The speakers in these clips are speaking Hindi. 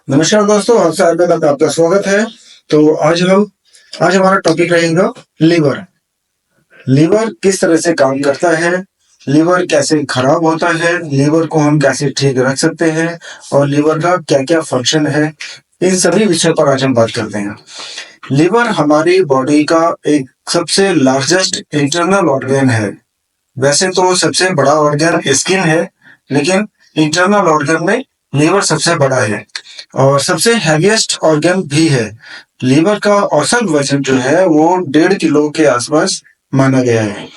नमस्कार दोस्तों, आपका आपका स्वागत है। तो आज हमारा टॉपिक रहेगा लीवर। लीवर किस तरह से काम करता है, लीवर कैसे खराब होता है, लीवर को हम कैसे ठीक रख सकते हैं और लीवर का क्या क्या फंक्शन है, इन सभी विषयों पर आज हम बात करते हैं। लीवर हमारी बॉडी का एक सबसे लार्जेस्ट इंटरनल ऑर्गन है। वैसे तो सबसे बड़ा ऑर्गन स्किन है, लेकिन इंटरनल ऑर्गन में लीवर सबसे बड़ा है और सबसे हैवीएस्ट ऑर्गन भी है। लीवर का औसत वजन जो है वो 1.5 किलो के आसपास माना गया है।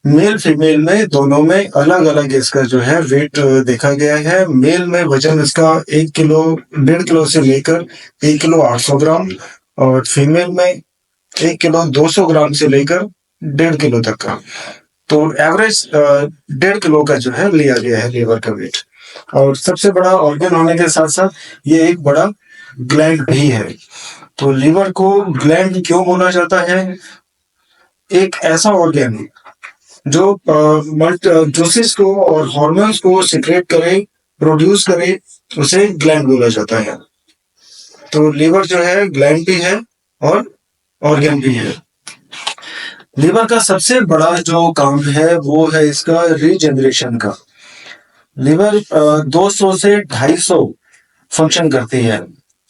मेल फीमेल में दोनों में अलग अलग इसका जो है वेट देखा गया है। मेल में वजन इसका 1 किलो 1.5 किलो से लेकर 1 किलो 800 ग्राम और फीमेल में 1 किलो 200 ग्राम से लेकर 1.5 किलो तक का। तो एवरेज 1.5 किलो का जो है लिया गया है लीवर का वेट। और सबसे बड़ा ऑर्गन होने के साथ साथ ये एक बड़ा ग्लैंड भी है। तो लीवर को ग्लैंड क्यों बोला जाता है? एक ऐसा ऑर्गन जो जूसेस को और हॉर्मोन्स को सिक्रेट करे, प्रोड्यूस करे, उसे ग्लैंड बोला जाता है। तो लीवर जो है ग्लैंड भी है और ऑर्गन भी है। लीवर का सबसे बड़ा जो काम है वो है इसका रीजनरेशन का। लीवर 200 से 250 फंक्शन करती है।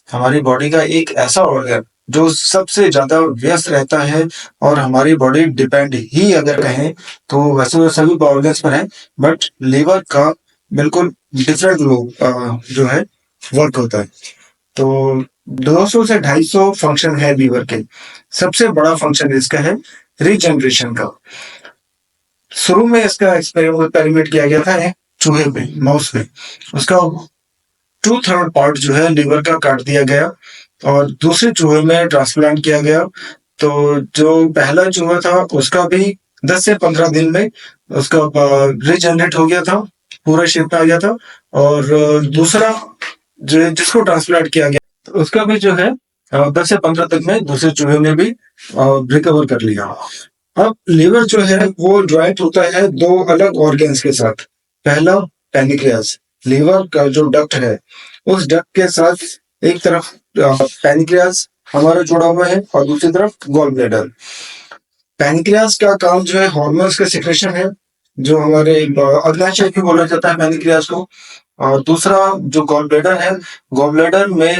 हमारी बॉडी का एक ऐसा ऑर्गन जो सबसे ज्यादा व्यस्त रहता है और हमारी बॉडी डिपेंड ही अगर कहें तो वैसे तो सभी ऑर्गन्स पर है, बट लीवर का बिल्कुल डिफरेंट लोग जो है वर्क होता है। तो 200 से 250 फंक्शन है लीवर के। सबसे बड़ा फंक्शन इसका है रीजनरेशन का। शुरू में इसका एक्सपेरिमेंट किया गया था एक चूहे पे, माउस पे। उसका 2/3 पार्ट जो है लीवर का काट दिया गया और दूसरे चूहे में ट्रांसप्लांट किया गया। तो जो पहला चूहा था उसका भी 10 से 15 दिन में उसका रीजनरेट हो गया था, पूरा शेप में आ गया था। और दूसरा जो जिसको ट्रांसप्लांट किया गया तो उसका भी जो है 10 से 15 तक में दूसरे चूहे ने भी रिकवर कर लिया। अब लीवर जो है वो ज्वाइंट होता है दो अलग ऑर्गन्स के साथ। पहला पैनिक्रियास, लीवर का जो डक्ट है उस डक्ट के साथ एक तरफ पैनिक्रियास हमारा जुड़ा हुआ है और दूसरी तरफ गॉल ब्लैडर। पैनक्रियास का काम जो है हार्मोन्स का सिक्रेशन है, जो हमारे अग्नाशय भी बोला जाता है पैनक्रियास को। और दूसरा जो गॉल ब्लैडर है, गॉल ब्लैडर में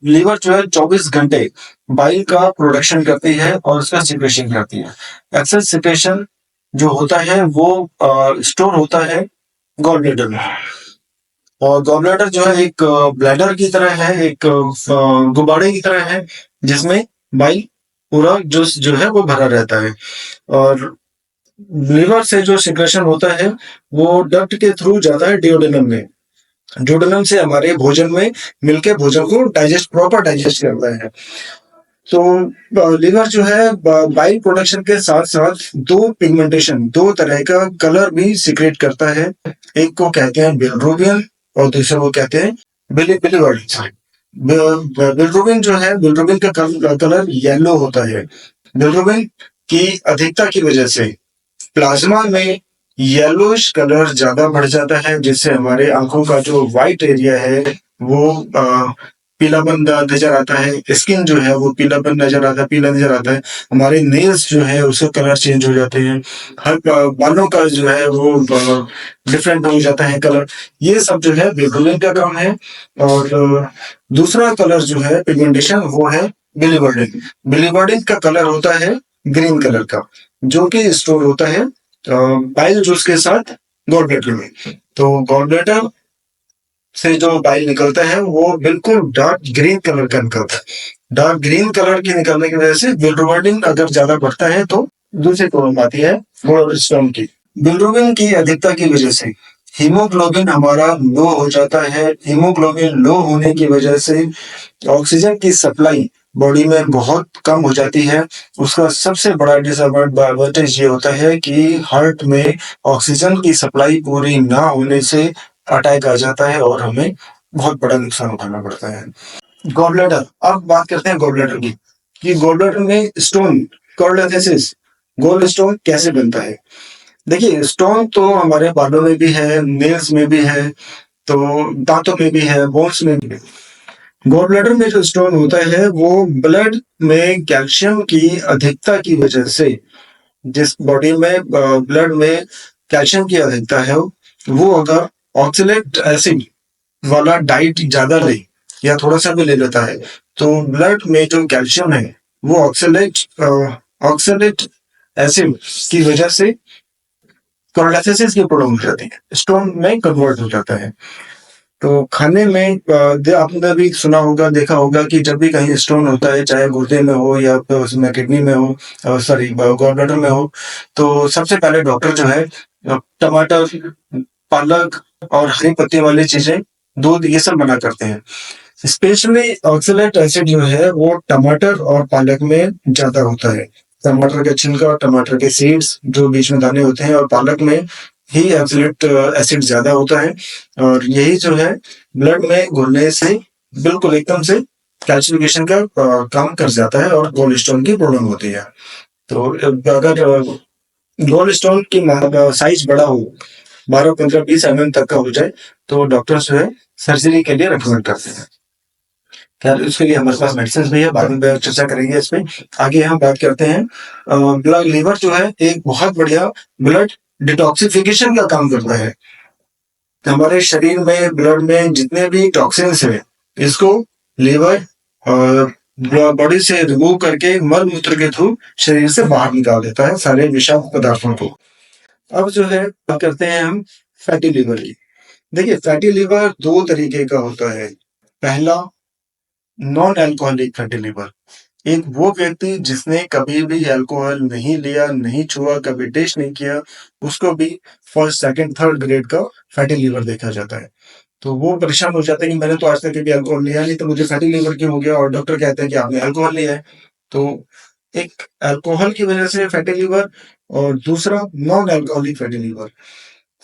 लीवर जो है 24 घंटे बाइल का प्रोडक्शन करती है और उसका सिक्रेशन करती है। एक्सेस सिक्रेशन जो होता है वो स्टोर होता है गॉल ब्लैडर में। और गॉल ब्लैडर जो है एक ब्लैडर की तरह है, एक गुब्बारे की तरह है, जिसमें बाइल पूरा जूस जो है वो भरा रहता है। और लीवर से जो सिक्रेशन होता है वो डक्ट के थ्रू जाता है डिओडेनम में। डिओडेनम से हमारे भोजन में मिलके भोजन को प्रॉपर डाइजेस्ट करता है। तो लीवर जो है बाइल प्रोडक्शन के साथ साथ दो तरह का कलर भी सिक्रेट करता है। एक को कहते हैं बिलिरुबिन और दूसरे को कहते हैं बिलिवर्डिन। बिलिरुबिन जो है, बिलिरुबिन का कलर येलो होता है। बिलिरुबिन की अधिकता की वजह से प्लाज्मा में येलोइश कलर ज्यादा बढ़ जाता है, जिससे हमारे आंखों का जो व्हाइट एरिया है वो पीलापन नजर आता है। स्किन जो है वो पीलापन नजर आता है, पीला नजर आता है। हमारे नेल्स जो है उसका कलर चेंज हो जाते हैं। हर बालों का जो है वो डिफरेंट हो जाता है कलर। ये सब जो है बिलिरुबिन का काम है। और दूसरा कलर जो है पिगमेंटेशन वो है बिलिवर्डिन। बिलिवर्डिन का कलर होता है ग्रीन कलर का, जो कि स्टोर होता है बाइल जूस के साथ गॉल ब्लैडर में। तो गॉल ब्लैडर से जो बाइल निकलता है वो बिल्कुल डार्क ग्रीन कलर का निकलता है। डार्क ग्रीन कलर के निकलने की वजह से बिलिरुबिन अगर ज्यादा बढ़ता है तो दूसरी प्रॉब्लम आती है गोल्ड स्टोन की। बिलिरुबिन की अधिकता की वजह से हीमोग्लोबिन हमारा लो हो जाता है। हीमोग्लोबिन लो होने की वजह से ऑक्सीजन की सप्लाई बॉडी में बहुत कम हो जाती है। उसका सबसे बड़ा डिसएडवांटेज ये होता है कि हार्ट में ऑक्सीजन की सप्लाई पूरी ना होने से अटैक आ जाता है और हमें बहुत बड़ा नुकसान उठाना पड़ता है। गॉल ब्लैडर, अब बात करते हैं गॉल ब्लैडर की कि गॉल ब्लैडर में स्टोन कॉर्डेथेसिस गोल्ड स्टोन कैसे बनता है। देखिए, स्टोन तो हमारे बालों में भी है, नेल्स में भी है, तो दांतों में भी है, बोन्स में भी है। गॉल ब्लैडर में जो स्टोन होता है वो ब्लड में कैल्शियम की अधिकता की वजह से, जिस बॉडी में ब्लड में कैल्शियम की अधिकता है, वो अगर ऑक्सलेट एसिड वाला डाइट ज्यादा ले या थोड़ा सा भी ले लेता है, तो ब्लड में जो कैल्शियम है वो ऑक्सलेट एसिड की वजह से कोलेस्टेसिस की प्रॉब्लम हो जाती है, स्टोन में कन्वर्ट हो जाता है। तो खाने में आपने भी सुना होगा, देखा होगा कि जब भी कहीं स्टोन होता है, चाहे गुर्दे में हो या फिर उसमें किडनी में हो, सॉरी गॉल ब्लैडर में हो, तो सबसे पहले डॉक्टर जो है टमाटर, पालक और हरी पत्ती वाली चीजें, दूध, ये सब मना करते हैं। स्पेशली ऑक्सलेट एसिड जो है वो टमाटर और पालक में ज्यादा होता है। टमाटर का छिलका, टमाटर के सीड्स जो बीच में दाने होते हैं, और पालक में ही ऑक्सलेट एसिड ज्यादा होता है, और यही जो है ब्लड में घुलने से बिल्कुल एकदम से कैल्शिफिकेशन का काम कर जाता है और गोल्ड स्टोन की प्रॉब्लम होती है। तो अगर गोल्ड स्टोन की साइज बड़ा हो, 12, 15, 20 mm तक का हो जाए, तो डॉक्टर जो है सर्जरी के लिए रेकमेंड करते हैं। खैर, इसके लिए हमारे पास मेडिसिन भी है, बाद में चर्चा करेंगे इस पे। आगे हम बात करते हैं, ब्लड लीवर जो है एक बहुत बढ़िया ब्लड डिटॉक्सिफिकेशन का काम करता है। हमारे शरीर में ब्लड में जितने भी टॉक्सिन्स है, इसको लीवर बॉडी से रिमूव करके मल मूत्र के थ्रू शरीर से बाहर निकाल देता है सारे विषाक्त पदार्थों को। अब जो है बात करते हैं हम फैटी लिवर की। देखिए, फैटी लिवर दो तरीके का होता है। पहला, नॉन अल्कोहलिक फैटी लिवर। एक वो व्यक्ति जिसने कभी भी अल्कोहल नहीं लिया, नहीं छुआ, कभी टेस्ट नहीं किया, उसको भी फर्स्ट, सेकंड, थर्ड ग्रेड का फैटी लिवर देखा जाता है। तो वो परेशान हो जाता है कि मैंने तो आज तक कभी अल्कोहल लिया नहीं, तो मुझे फैटी लिवर क्यों हो गया, और डॉक्टर कहते हैं कि आपने अल्कोहल लिया है। तो एक अल्कोहल की वजह से फैटी लिवर, और दूसरा नॉन अल्कोहलिक फैटी लिवर।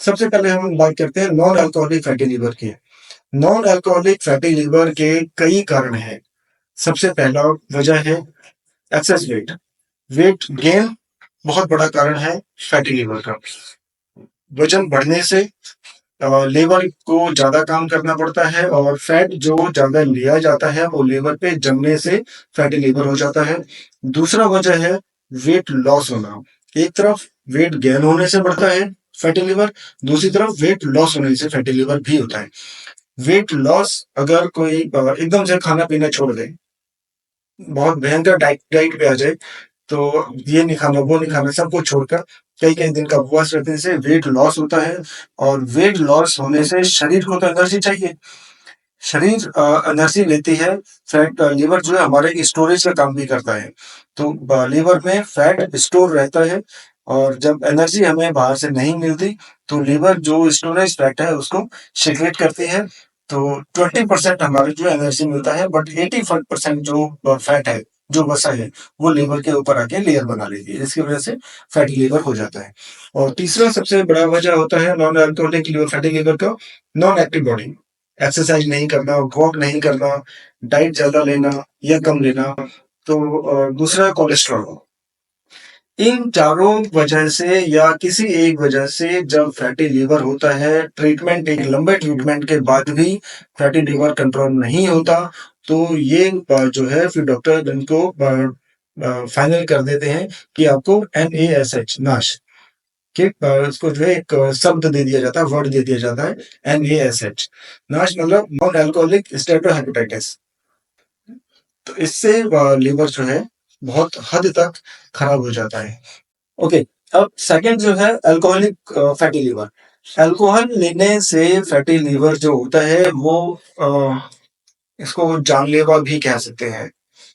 सबसे पहले हम बात करते हैं नॉन अल्कोहलिक फैटी लिवर की। नॉन अल्कोहलिक फैटी लिवर के कई कारण हैं। सबसे पहला वजह है एक्सेस वेट। वेट गेन बहुत बड़ा कारण है फैटी लिवर का। वजन बढ़ने से लीवर को ज्यादा काम करना पड़ता है, और फैट जो ज्यादा लिया जाता है वो लीवर पे जमने से फैटी लिवर हो जाता है। दूसरा वजह है वेट लॉस होना। एक तरफ वेट गेन होने से बढ़ता है फैटी लिवर, दूसरी तरफ वेट लॉस होने से फैटी लिवर भी होता है। वेट लॉस, अगर कोई एकदम से खाना पीना छोड़ दे, बहुत भयंकर डाइट पे आ जाए, तो ये नहीं खाना, वो नहीं खाना, सबको छोड़कर कई कई दिन का उपवास रखने से वेट लॉस होता है। और वेट लॉस होने से शरीर को तो एनर्जी चाहिए, शरीर एनर्जी लेती है। फैट, लीवर जो है हमारे स्टोरेज का काम भी करता है। तो लीवर में फैट स्टोर रहता है, और जब एनर्जी हमें बाहर से नहीं मिलती, तो लीवर जो स्टोरेज फैट है उसको सिक्रेट करती है। तो 20% हमारे जो एनर्जी मिलता है, बट 85% जो फैट है, जो वसा है, वो लीवर के ऊपर आके लेयर बना लेती है, इसकी वजह से फैटी लीवर हो जाता है। और तीसरा सबसे बड़ा वजह होता है non alcoholic liver fatty liver का, नॉन एक्टिव बॉडी। एक्सरसाइज नहीं करना, वॉक नहीं करना, डाइट ज्यादा लेना या कम लेना। तो दूसरा कोलेस्ट्रॉल। इन चारों वजह से या किसी एक वजह से जब फैटी लीवर होता है, ट्रीटमेंट, एक लंबे ट्रीटमेंट के बाद भी फैटी लीवर कंट्रोल नहीं होता, तो ये जो है फिर डॉक्टर इनको फाइनल कर देते हैं कि आपको NaSH, नाश कि इसको जो है एक शब्द दे दिया जाता है, वर्ड दे दिया जाता है NaSH। नाश मतलब नॉन अल्कोहलिक स्टेटोहेपेटाइटिस। तो इससे लीवर जो है बहुत हद तक खराब हो जाता है। ओके, अब सेकंड जो है अल्कोहलिक फैटी लीवर। अल्कोहल लेने से फैटी लीवर जो होता है वो इसको जानलेवा भी कह सकते हैं।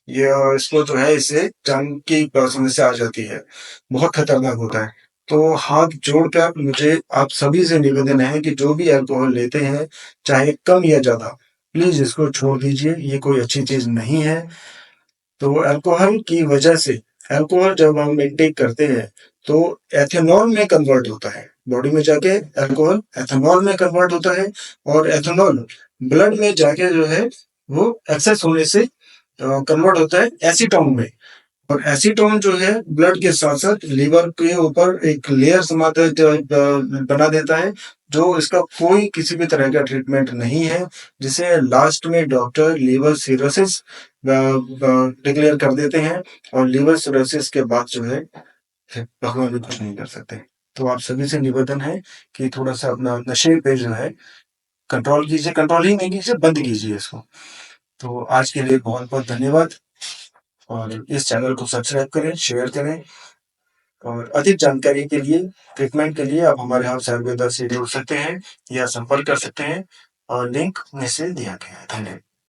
ये इसको जो है, इससे जान की समस्या आ जाती है, बहुत खतरनाक होता है। तो हाथ जोड़कर मुझे आप सभी से निवेदन है कि जो भी अल्कोहल लेते हैं, चाहे कम या ज्यादा, प्लीज इसको छोड़ दीजिए, ये कोई अच्छी चीज नहीं है। तो अल्कोहल की वजह से, अल्कोहल जब हम इनटेक करते हैं, तो एथेनॉल में कन्वर्ट होता है बॉडी में जाके, अल्कोहल एथेनॉल में कन्वर्ट होता है, और एथेनॉल ब्लड में जाके जो है वो एक्सेस होने से कन्वर्ट होता है एसीटोन में। और एसीटोन जो है ब्लड के साथ साथ लीवर के ऊपर एक लेयर बना देता है, जो इसका कोई किसी भी तरह का ट्रीटमेंट नहीं है, जिसे लास्ट में डॉक्टर लीवर सिरोसिस डिक्लेयर कर देते हैं, और लीवर सिरोसिस के बाद जो है फिर भगवान भी कुछ नहीं कर सकते। तो आप सभी से निवेदन है कि थोड़ा सा अपना नशे पे जो है कंट्रोल कीजिए, कंट्रोल ही नहीं कीजिए, बंद कीजिए इसको। तो आज के लिए बहुत बहुत धन्यवाद, और इस चैनल को सब्सक्राइब करें, शेयर करें, और अधिक जानकारी के लिए, ट्रीटमेंट के लिए आप हमारे यहाँ आयुर्वेदा से जुड़ सकते हैं या संपर्क कर सकते हैं, और लिंक नीचे दिया गया है। धन्यवाद।